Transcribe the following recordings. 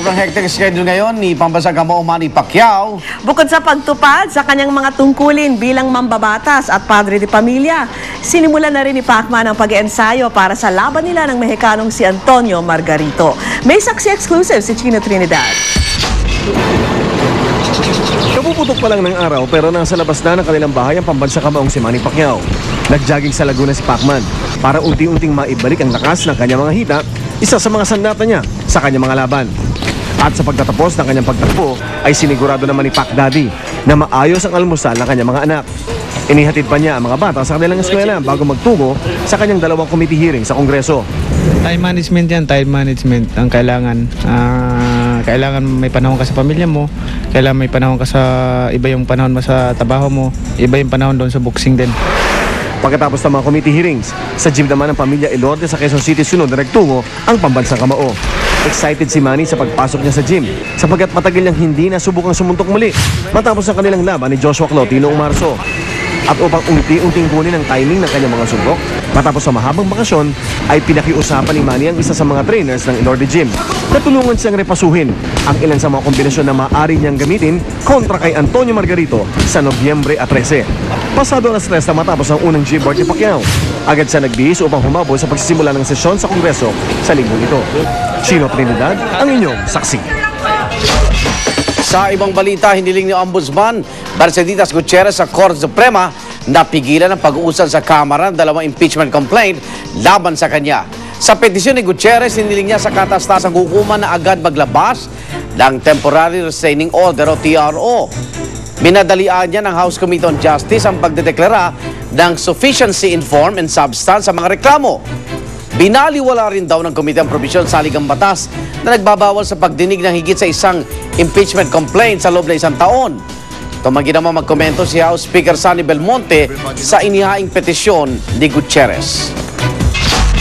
Sobrang hectic schedule ngayon ni pambansang kamao Manny Pacquiao. Bukod sa pagtupad sa kanyang mga tungkulin bilang mambabatas at padre de pamilya, sinimulan na rin ni Pacman ang pag-iensayo para sa laban nila ng Mexicanong si Antonio Margarito. May saksi exclusive si Chino Trinidad. Kapuputok pa lang ng araw pero nasa labas na ng kanilang bahay ang pambansang kamaong si Manny Pacquiao. Nagjogging sa Laguna si Pacman para unti-unting maibalik ang lakas ng kanyang mga hita, isa sa mga sandata niya sa kanyang mga laban. At sa pagtatapos ng kanyang pagtakbo ay sinigurado naman ni Pac Daddy na maayos ang almusal ng kanyang mga anak. Inihatid pa niya ang mga bata sa kanilang eskwela bago magtungo sa kanyang 2 committee hearing sa Kongreso. Time management yan, time management ang kailangan. Kailangan may panahon ka sa pamilya mo, kailangan may panahon ka sa iba yung panahon mo sa trabaho mo, iba yung panahon doon sa boxing din. Pagkatapos ng mga committee hearings, sa gym naman ng pamilya Elorde sa Quezon City sunod na nagtungo ang pambansang kamao. Excited si Manny sa pagpasok niya sa gym sapagkat matagal niyang hindi nasubukang sumuntok muli matapos ang kanilang laban ni Joshua Clottey noong Marso. At upang unti-unting kunin ang timing ng kanyang mga suntok, matapos sa mahabang bakasyon, ay pinakiusapan ni Manny ang isa sa mga trainers ng Elorde Gym na tulungan siyang repasuhin ang ilan sa mga kombinasyon na maaari niyang gamitin kontra kay Antonio Margarito sa Nobyembre 13. Pasado alas 3 na matapos ang unang gym board ni Pacquiao. Agad siya nagbihis upang humabol sa pagsisimula ng sesyon sa Kongreso sa linggong ito. Chino Trinidad, ang inyong saksi. Sa ibang balita, hiniling ni Ombudsman Mercedes Gutierrez sa Korte Suprema na pigilan ang pag-uusal sa Kamara ng 2 impeachment complaint laban sa kanya. Sa petisyon ni Gutierrez, hiniling niya sa katas-tasang hukuman na agad maglabas ng Temporary Restraining Order o TRO. Minadalian niya ng House Committee on Justice ang pagdedeklara ng sufficiency in form and substance sa mga reklamo. Binaliwala rin daw ng komite ang probisyon sa Ligang Batas na nagbabawal sa pagdinig ng higit sa isang impeachment complaint sa loob na 1 taon. Tumanggi naman magkomento si House Speaker Sonny Belmonte sa inihaing petisyon ni Gutierrez.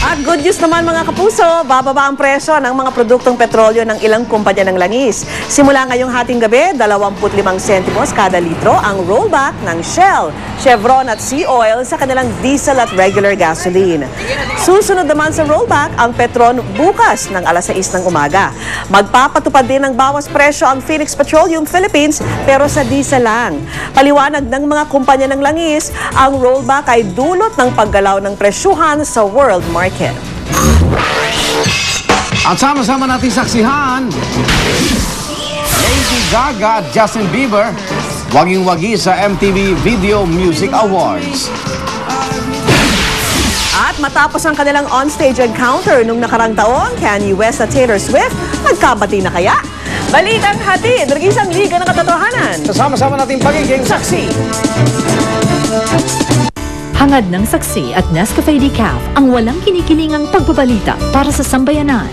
At good news naman mga kapuso, bababa ang presyo ng mga produktong petrolyo ng ilang kumpanya ng langis. Simula ngayong hating gabi, 25 sentimos kada litro ang rollback ng Shell, Chevron at Sea Oil sa kanilang diesel at regular gasoline. Susunod naman sa rollback ang Petron bukas ng alas 6 ng umaga. Magpapatupad din ng bawas presyo ang Phoenix Petroleum Philippines pero sa diesel lang. Paliwanag ng mga kumpanya ng langis, ang rollback ay dulot ng paggalaw ng presyuhan sa world market. At sama-sama natin saksihan, Lady Gaga at Justin Bieber waging-wagi sa MTV Video Music Awards. At matapos ang kanilang onstage encounter nung nakarang taon, Kanye West at Taylor Swift, magkabati na kaya? Balitang hatid, Regisang Liga ng Katotohanan. Sama-sama natin pagiging saksi. Hangad ng saksi at Nescafe Decaf ang walang kinikilingang pagbabalita para sa sambayanan.